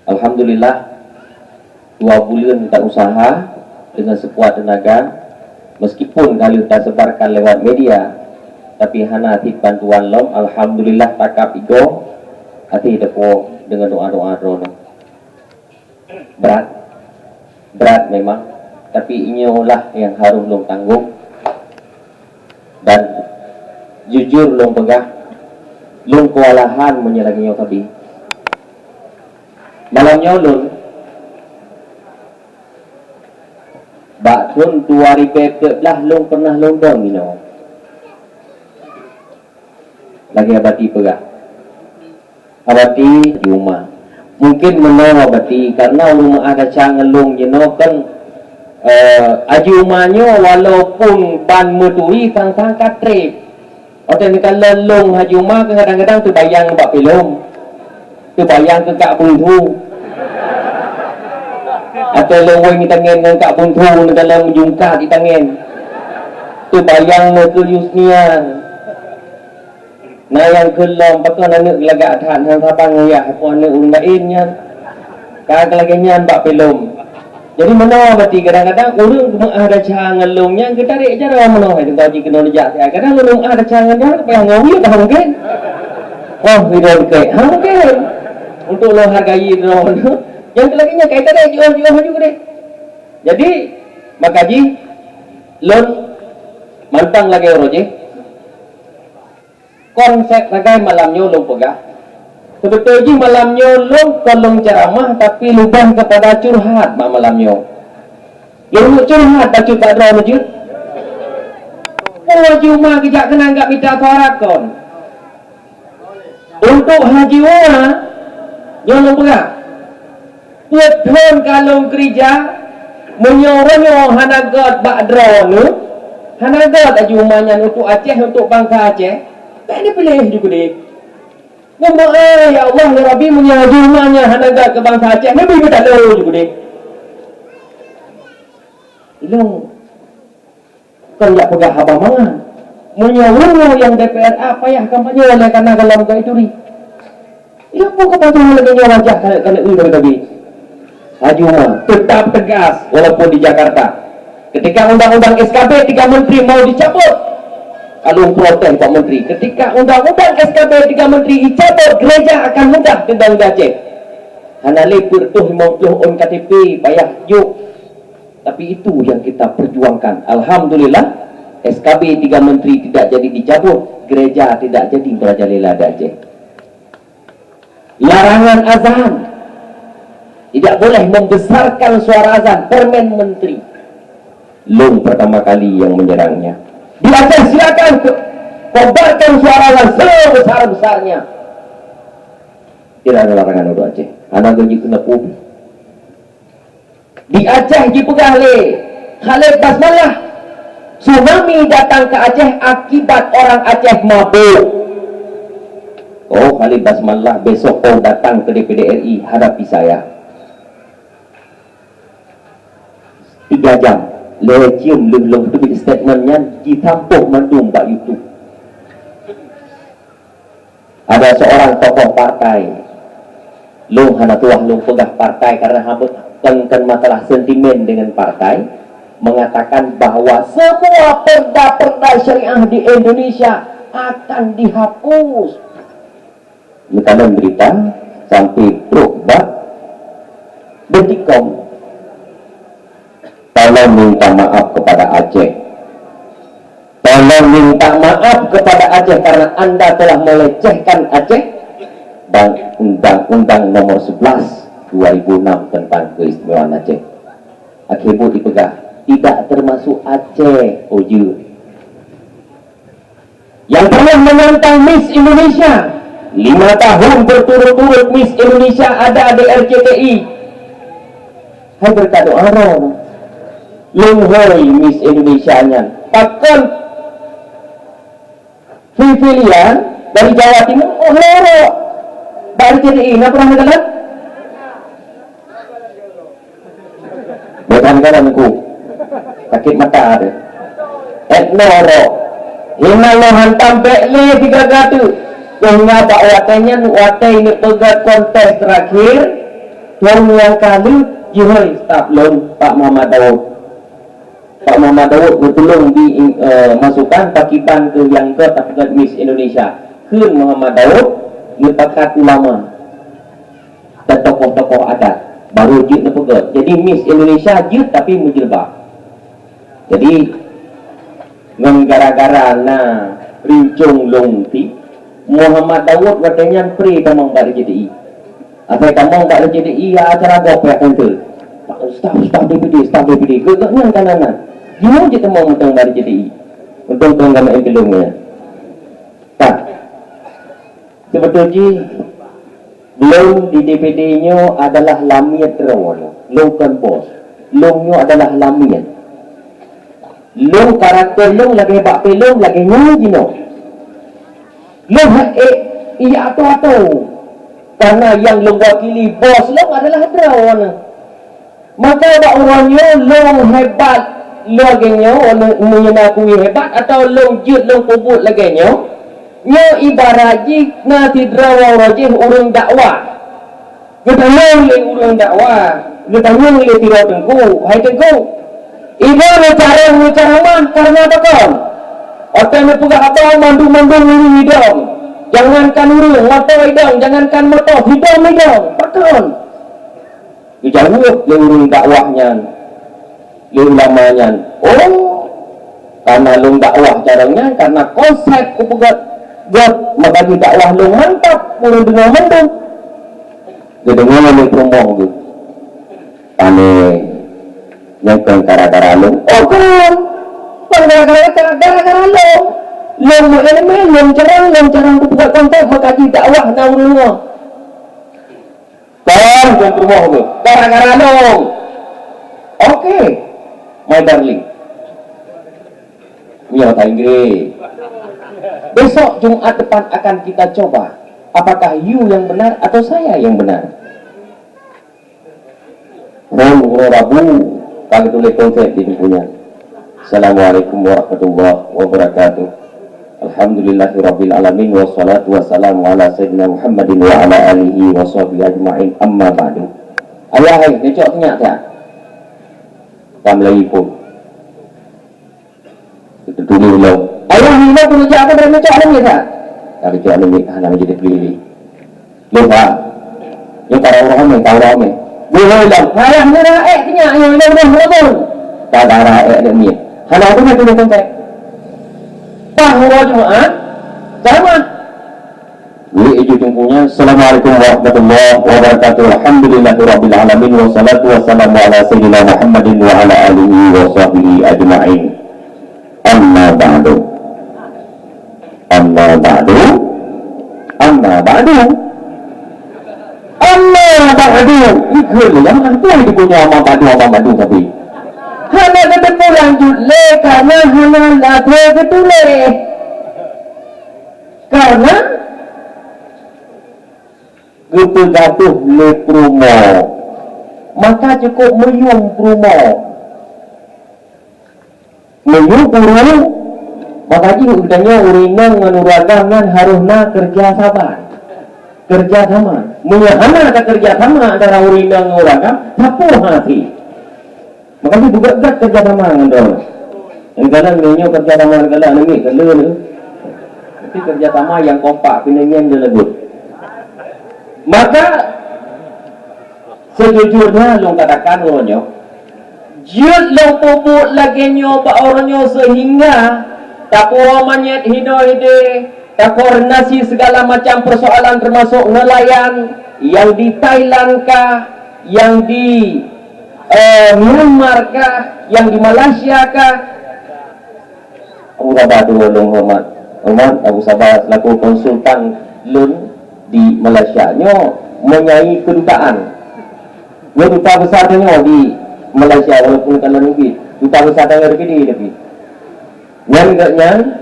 Alhamdulillah 2 bulan kita usaha dengan sekuat tenaga, meskipun kalau kita sebarkan lewat media, tapi hana hati bantuan lom. Alhamdulillah takap igo hati depo dengan doa-doa rono. Berat memang, tapi inilah yang harus lom tanggung. Dan jujur lom pegah, lom kewalahan menyerangnya tadi. Malamnya lom Bakun 2014 long pernah londong ino. Lagi abati pegah. Abati di rumah. Mungkin menang abati karena rumah ada cangan long jeno kan ajumanya walaupun ban metui tang-tang katre. Atau ni kalau long hajuma kadang-kadang tu bayang bak film. Tu bayang ke kak buntu. Atau lewai ni tangan dengan kak buntu ni dalam jungkat di tangan. Tu bayang nak ke Yusnian. Nah yang kelam pakai nak lagak tahan hang sabang ya apa nak urang lainnya. Kak lagi nyan bak film. Jadi mana berarti kadang-kadang urang cuma ada cangan longnya ke tarik cara mana hai tengok jika nak jak saya. Kadang urang ada cangan dah apa yang ngawi dah mungkin. Oh, video dekat. Mungkin. Untuk lo hargai lo. Yang kelakinya kaitan dia jual-jual juga deh. Jadi makaji lon mantang lagi roje. Konsep lagi malamnya long pegah. Sebetulnya malamnya long kolong ceramah tapi lubang kepada curhat malamnya. Yang curhat baca tak ada wujud. Oh cuma kejak kena enggak minta farakon. Untuk haji umrah yang long pegah. Betul kalau gereja menyorong hanagat bakdronu, hanagat ajumanya untuk Aceh, untuk bangsa Aceh, tak ada pilih juga deh. Ngomong ya Allah ya Rabbi menyajumanya hanagat ke bangsa Aceh, nabi tak ada juga deh. Ilung kan tak pegah abang mangan, menyorong yang DPR apa ya kampanye oleh karena kalau enggak itu ri. Ia pun kepatungan lagi wajah kalau itu tadi. Ajuma tetap tegas walaupun di Jakarta. Ketika undang-undang SKB 3 menteri mau dicabut, kalau protes Pak Menteri. Ketika undang-undang SKB 3 menteri dicabut, gereja akan mudah tendang Aceh. Hana lepur tuh 50 on KTP payah yuk. Tapi itu yang kita perjuangkan. Alhamdulillah SKB 3 menteri tidak jadi dicabut, gereja tidak jadi merajalela di Aceh. Larangan azan. Tidak boleh membesarkan suara azan, permen menteri. Long pertama kali yang menyerangnya. Di Aceh silakan kobarkan suara azan sebesar-besarnya. Tidak ada larangan untuk Aceh. Anak gaji kena publik. Di Aceh dipegah le Khalid Basmalah. Tsunami datang ke Aceh akibat orang Aceh mabuk. Oh Khalid Basmalah besok kau datang ke DPD RI hadapi saya. 3 jam le cium lung tu di statementnya ditampuk mandum Pak YouTube. Ada seorang tokoh partai lung hana tuah lung pegah partai karena hambut kan masalah sentimen dengan partai, mengatakan bahwa semua perda-perda syariah di Indonesia akan dihapus. Kita berita sampai Prokbak Detikom. Tolong minta maaf kepada Aceh. Tolong minta maaf kepada Aceh karena Anda telah melecehkan Aceh dan Undang-Undang Nomor 11 2006 tentang keistimewaan Aceh. Akibat dipegah tidak termasuk Aceh Oju. Yang pernah menantang Miss Indonesia 5 tahun berturut-turut Miss Indonesia ada di RCTI. Hai berkata doa Lunghoi Miss Indonesia-nya. Pakon Vivilian dari Jawa Timur, oh loro. Dari RCTI, nak pernah dengar? Bukan kalanku. Sakit mata ada. Noro. Hina lo hantam bekle 3 gatu. Kena pak watanya watai ini pegat kontes terakhir Yang kali jihoi staf loan Pak Muhammad Daud. Pak Muhammad Daud bertolong di masukkan pakipan ke yang ke tapikat Miss Indonesia. Kun Muhammad Daud lepakat ulama dan tokoh-tokoh adat baru jut lepakat. Jadi Miss Indonesia jut tapi menjilbab. Jadi gara-gara na rincung longti Muhammad Daud katanya pre tamang pada JDI. Apa tamang pada JDI acara gopek kantor. Staf DPD gegaknya kanan. Gimana je tamang mentang pada JDI. Untuk penggama belumnya. Tak. Sebetulnya loan di DPD-nya adalah lamiat rawon. Loan bos. Loan-nya adalah lamiat. Long karakter long lagi bak pelong lagi nyanyi no. Long iya atau karena yang long wakili bos long adalah drawn. Maka bak orangnya long hebat laganya orang menyinakui hebat atau long jut long puput laganya. Nya ibarat jika tidak wajib orang dakwah. Kita boleh orang dakwah. Kita boleh tidak tengku. Hai tengku. Ibu bicara mah karena apa kau? Otak ni puga apa mandung ini hidung. Jangankan urung mata hidung, jangankan mata hidung. Betul. Dijauh le urung dakwahnya. Le ulamanya. Oh. Karena lung dakwah caranya karena konsep kupugat God membagi dakwah lung mantap urung dengan mandung. Gedengan le promo gitu. Pane yang gara-gara lo, oh kan, gara-gara lo mau elemen, lo jarang buat kontak mengkaji dakwah naurulnya. Kan, jangan rumah lo, gara-gara lo. Oke, my darling, punya bahasa Inggris. Besok Jumat depan akan kita coba, apakah you yang benar atau saya yang benar. Rabu. Kami tulis konsep di bukunya. Assalamualaikum warahmatullahi wabarakatuh. Alhamdulillahirabbil alamin wassalatu wassalamu ala sayyidina Muhammadin wa ala alihi wa sahbihi ajma'in. Amma ba'du. Ayah hai, dia cok tanya tak? Tak Melayu pun. Itu tulis lo. Ayah ni nak tulis apa dari cok ni tak? Kami cok ni nak jadi pilih. Lupa. Yang tahu ramai. Boleh lah. Ayah ni rakyat tanya. Ayah ni dah. Tak ada rakyat dia ni. Kalau tu nak tulis kontak. Bahawa Jumaat. Sama. Ini itu jumpunya. Assalamualaikum warahmatullahi wabarakatuh. Alhamdulillahirabbil alamin. Wassalatu wassalamu ala sayyidina Muhammadin wa ala alihi wa sahbihi ajma'in. Amma ba'du. Allah ba'du ikut lah apa yang dipunya Amma ba'du tapi hana ketemu lanjut le karena hana latih ketule karena gatuh le promo maka cukup meyung promo maka jika udahnya uringan menuragangan harusnya kerja sama menyahana ada kerja sama antara uringan dan uragam tapu hati makanya juga kerja sama dengan yang kadang nyonya kerja sama kadang nengik kadang tapi kerja sama yang kompak pinangnya dia lebut maka sejujurnya lo katakan lo nyo jut lo pupuk lagi nyo ba orang nyo sehingga tapu manyet hino ide tak koordinasi segala macam persoalan termasuk nelayan yang di Thailand kah, yang di Myanmar kah, yang di Malaysia kah. Abu Sabah tu hormat Abu Sabah selaku konsultan loan di Malaysia nyo menyai kedutaan. Duta besarnya di Malaysia walaupun kalau lebih duta besar dari lebih. Yang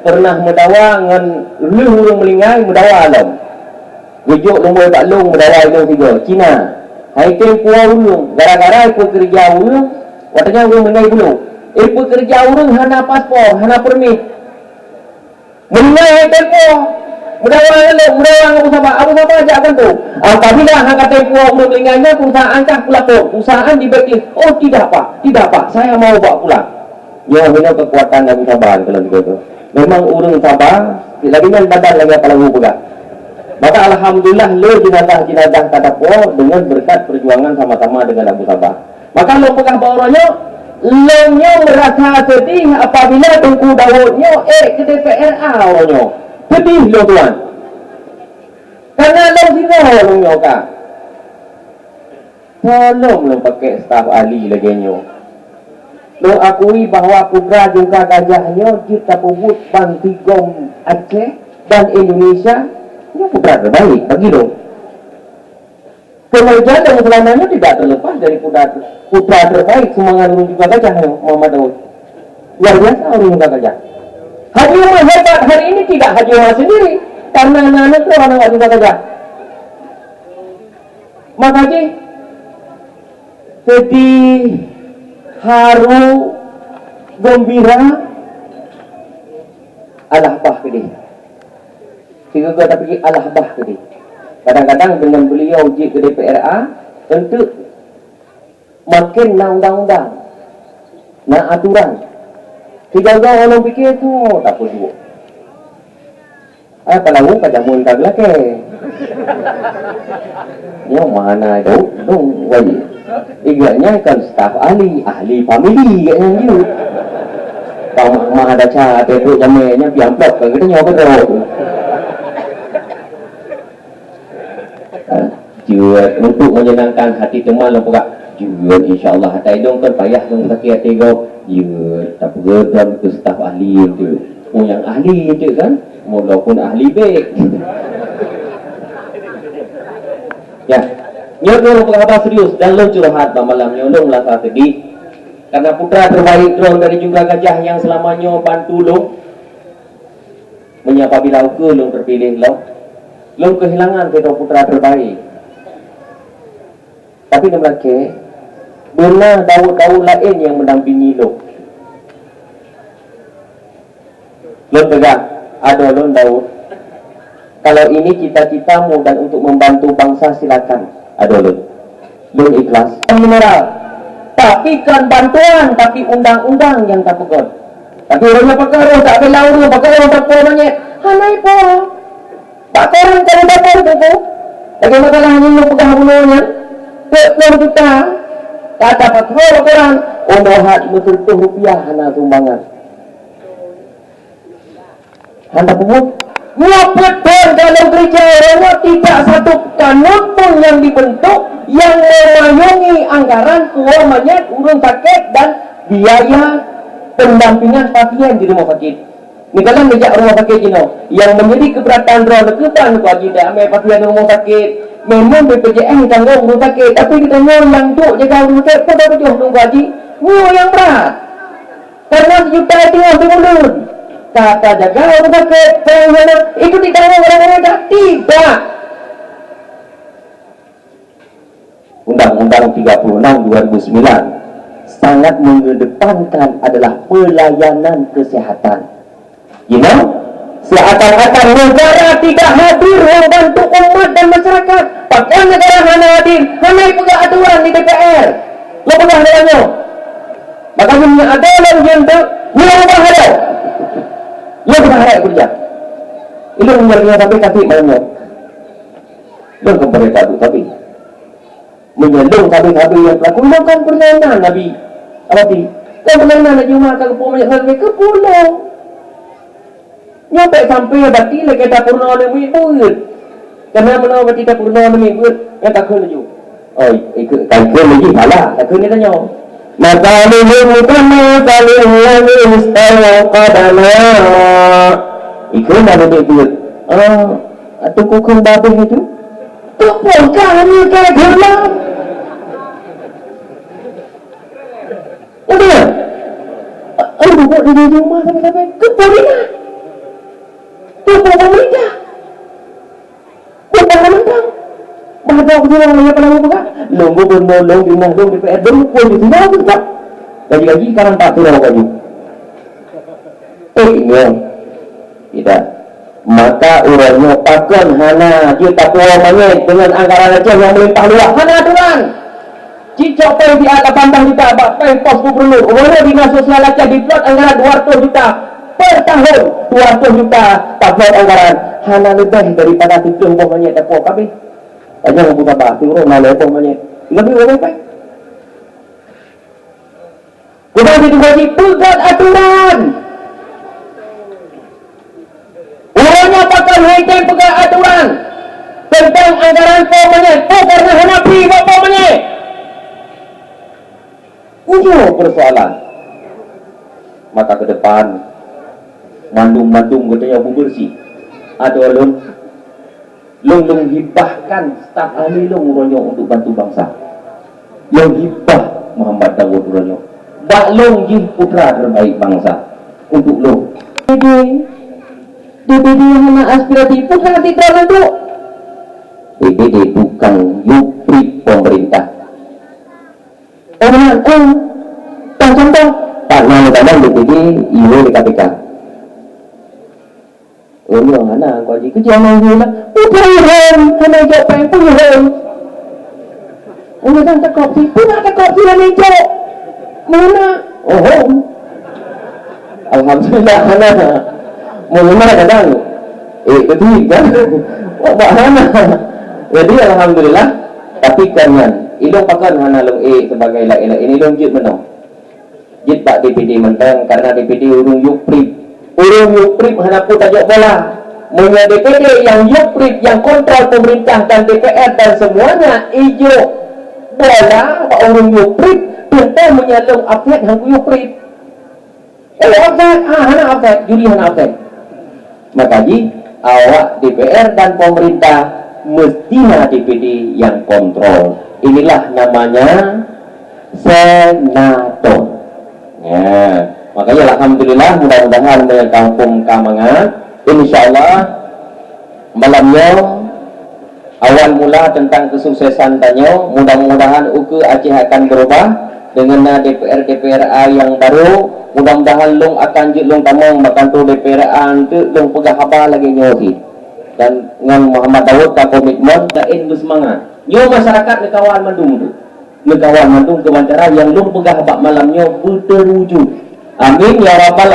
pernah mendawa dengan lung melingai mendawa alam. Wujud lumur tak lung mendawa itu tiga. Cina. Hai tempo ulung. Gara-gara ikut kerja ulung, katanya ulung mengai dulu. Ikut kerja ulung hana paspor, hana permit. Melingai hai tempo. Mudawang Abu Sabah ajakkan tu. Apabila hang kata puak belum melinganya, perusahaan kah pelapor, perusahaan di backlist. Oh tidak pak, saya mau bawa pulang. Ya, ini kekuatan Abu Sabah kalau begitu. Memang urung Sabah, lagi kan badan lagi kalau pegang. Maka alhamdulillah lo jenazah tadapo dengan berkat perjuangan sama-sama dengan Abu Sabah. Maka lo pegang bawahnya, lo merasa sedih apabila Tengku Daudnya ke DPRA orangnya. Sedih lo tuan. Karena lo sini lo nyoka. Tolong lo pakai staf ahli lagi nyo. Lo akui bahawa Putra juga gajahnya kita pubut Bantigom Aceh dan Indonesia. Ini putra terbaik bagi lo. Kemudian dan selamanya tidak terlepas dari putra terbaik semangat orang juga gajah Muhammad Daud. Luar biasa orang juga gajah. Haji Umar hebat hari ini tidak Haji Umar sendiri, karena anak-anak itu orang juga gajah. Mas Haji sedih, haru, gembira, alahbah kedih. Tiga kata pergi alahbah tadi. Kadang-kadang dengan beliau uji ke DPRA untuk makin undang-undang, aturan. Tiga orang fikir tu tak perlu. Kalau kat jamun tak lagi. Yang mana itu? Dong, wajib. Iganya kan staf ahli family katnya gitu. Kalau mah ada cara tu jamnya piamplok kan kita nyawa betul. Jual untuk menyenangkan hati teman lo pula. Jual insyaAllah hati dong kan payah dong sakit hati kau. Jual tak bergerak ke staf ahli itu. Oh yang ahli itu kan, walaupun ahli baik. Ya, nyok lo apa serius dan lo curhat malam nyolong lah tadi. Karena putra terbaik lo dari juga gajah yang selamanya bantu lo. Menyapa bila ke lo terpilih lo. Lo kehilangan kita putra terbaik. Tapi dia melaki, benar Daud lain yang mendampingi lo. Lo pegang, ada lo Daud. Kalau ini cita-citamu dan untuk membantu bangsa silakan. Ada lo. Lo ikhlas. Mineral. Tapi kan bantuan, tapi undang-undang yang tak pegang. Tapi orangnya pakai orang tak ada lauru, pakai orang tak pegang banyak. Hanai po. Tak korang kalau dapat itu. Lagi masalahnya lo pegang bulunya. Teknologi kita tak dapat orang umuhat bersentuh rupiah hana sumbangan. Anda pun betul dalam gereja orangnya tidak satu kanun pun yang dibentuk yang memayungi anggaran uang urun sakit dan biaya pendampingan pasien di rumah sakit. Ini kalau menjak rumah sakit ini yang menjadi keberatan roh leketan ku haji dah ambil pasien rumah sakit. Memang BPJS tanggung rumah sakit, tapi kita yang duk jaga rumah sakit pun tak berjuang tunggu haji. Yang berat. Karena sejuta tengah mulut. Kata jaga rumah sakit, itu ditanggung orang-orang dah. Tidak. Undang-Undang 36/2009 sangat mengedepankan adalah pelayanan kesihatan. You know? Seakan-akan negara tidak hadir membantu umat dan masyarakat. Pakai negara hana hadir, hana pegang aturan di DPR. Lo pegang dengannya. Maka punya ada yang jentuk, lo pegang ada. Lo pegang ada kerja. Itu menjadinya tapi kasih malamnya. Lo kembali tadi tapi menyelung tapi yang pelaku lo kan perjalanan Nabi. Apa ti? Kan perjalanan nak cuma kalau pun banyak sampai ke pulau. Nyampe sampai berarti lagi tak purna oleh minggu. Karena mana berarti tak purna oleh minggu yang tak kena lagi. Oh, ikut tak kena lagi salah. Tak kena tanya. Masalihum kama salihum istaqadana. Ikut mana ikut? Atau kukung babi itu? Tukul kami kayak gelam. Udah. Buat di rumah sampai-sampai kepolisian. Tukul pemerintah. Bukan mentang. Bahagia aku orang yang pernah buka. Lombo bernolong di nahdong DPR berukul di sini aku tak. Gaji-gaji sekarang tak turun gaji. Ini tidak. maka urangnya pakon hana dia tak puas mangit dengan anggaran Aceh yang melimpah luas. Hana aturan cicok pay di atas 18 juta bak pay pos gubernur. Urangnya dinas sosial Aceh diplot anggaran 200 juta per tahun. 200 juta tak plot anggaran. Hana lebih daripada tiga buah mangit tak puas habis. Aja buka apa? Urang nak lepas mangit. Lebih urang pay. Urang itu wajib pegat aturan. Urangnya pakar henteng pegang aturan tentang anggaran pemenang. Oh, karena hana pri berapa menit? Ini persoalan. Maka ke depan mandung-mandung katanya bersih. Ada long hibahkan staf ahli long urangnya untuk bantu bangsa. Long hibah Muhammad Dawud urangnya. Dak long jih putra terbaik bangsa untuk long. DPD yang hanya aspiratif pun sangat tidak untuk DPD bukan yupri pemerintah. Orang contoh kadang-kadang DPD IO di KPK. Orang mana kau jadi kerja mana lah? Bukan hanya jawab yang pun orang kan cakap si pun nak cakap si hanya jawab mana? Alhamdulillah hana. Mula kadang betul kan? Buat hana. Jadi alhamdulillah. Tapi kan ilong pakan hana long sebagai elak ini long jid menang. Jid pak DPD mentang karena DPD urung yuprip. Urung yuprip hana pun tajuk bola. Mula DPD yang yuprip yang kontrol pemerintah dan DPR dan semuanya ijo bola pak urung yuprip tentang menyalung update hang yuprip. Update hana update juri hana update. Maka awak DPR dan pemerintah mestinya DPD yang kontrol. Inilah namanya senator. Ya, makanya alhamdulillah mudah-mudahan dengan kampung Kamangan, insyaallah malamnya awal mula tentang kesuksesan tanyo. Mudah-mudahan uke Aceh akan berubah dengan DPR yang baru. Mudah-mudahan long akan long tamong makan tu DPR tu long pegah haba lagi nyohi dan dengan Muhammad Dawud ka komitmen dain bersemangat nyo masyarakat nekawan mandung tu nekawan mandung kemancara yang long pegah haba malamnya berterwujud. Amin ya rabbal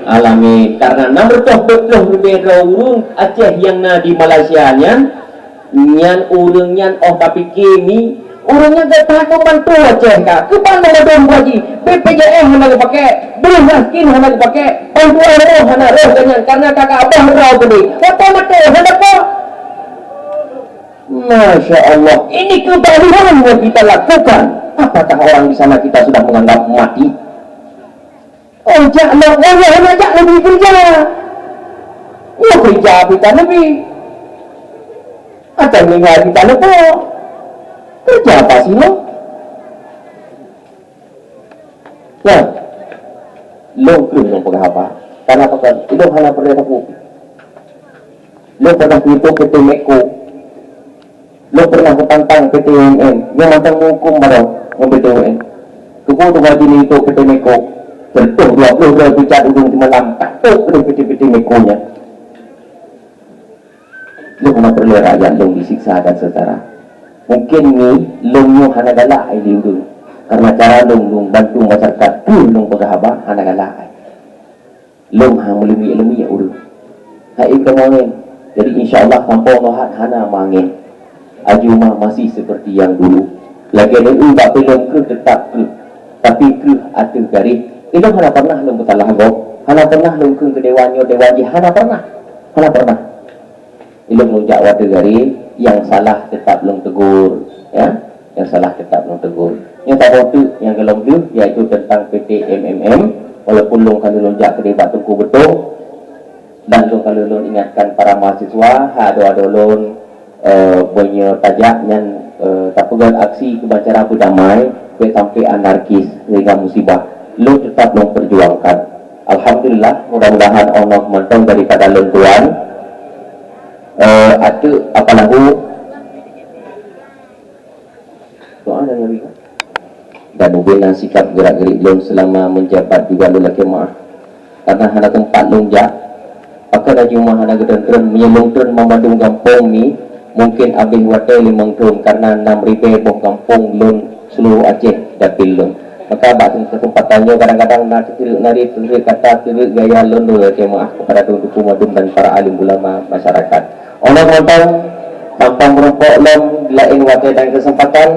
alamin. Karena nomor 20 lebih urung Aceh yang na di Malaysia nyan urung nyan tapi kini orangnya tak tahu bantu Aceh kak. Kepan mana dong haji? BPJS hana dipakai, belum miskin hana dipakai, bantuan roh hana roh dengan karena kakak abah roh tadi. Apa mata hana apa? Masya Allah, ini kebaruan yang kita lakukan. Apakah orang di sana kita sudah menganggap mati? Oh jangan, Allah hana jak lebih kerja. Ya kerja kita lebih. Atau meninggal kita lebih. Kerja apa sih lo? Ya, lo belum pernah apa? Karena apa kan? Itu hanya pernah aku. Lo pernah itu PT Meko. Lo pernah ketantang PT UMN. Yang mantang hukum barang yang PT UMN. Kuku tu wajib itu PT Meko. Tentu 20 bicara ujung di malam. Tak tahu PT Meko-nya. Lo pernah perlu rakyat lo disiksa dan setara. Mungkin ni longnya hana galak ai dulu karena cara long bantu masyarakat tu long pegahaba hana galak ai long hang melumi ya urang hai kemangin. Jadi insyaallah kampung nohat hana mangin ajuma masih seperti yang dulu lagi ni tak belum ke tetap ke tapi ke atu garis itu hana pernah long bersalah go hana pernah long ke dewanyo hana pernah ilmu lonjak watu garis yang salah tetap long tegur ya, yang salah tetap long tegur. Yang tak betul yang gelong tu iaitu tentang PT MMM walaupun long kalau lonjak ke debat tungku betul dan long kalau long ingatkan para mahasiswa ada long punya tajak yang tak pegang aksi kebacara berdamai sampai anarkis sehingga musibah long tetap long perjuangkan. Alhamdulillah mudah-mudahan Allah mentong daripada long tuan ada apa lagu doa dan nabi dan ubina sikap gerak-gerik long selama menjabat juga lelaki maaf karena ada tempat lonjak Pakai dah jumlah anak gedentren menyelung tren memadung kampung ni mungkin habis watai 5 tahun karena 6,000 boh kampung lun seluruh Aceh dapil lun. Maka abak kesempatannya kadang-kadang nari kata gaya lun dulu jemaah kepada tuan-tuan madum dan para alim ulama masyarakat. Allah SWT tanpa merokok lun lain watai dan kesempatan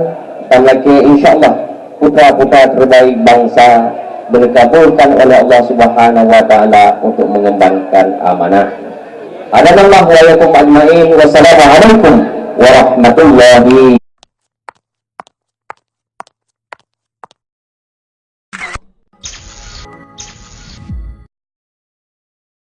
dan lagi insyaAllah putra-putra terbaik bangsa dikabulkan oleh Allah Subhanahu wa taala untuk mengembangkan amanah. Adallahu wa yakum ajmain. Wassalamualaikum warahmatullahi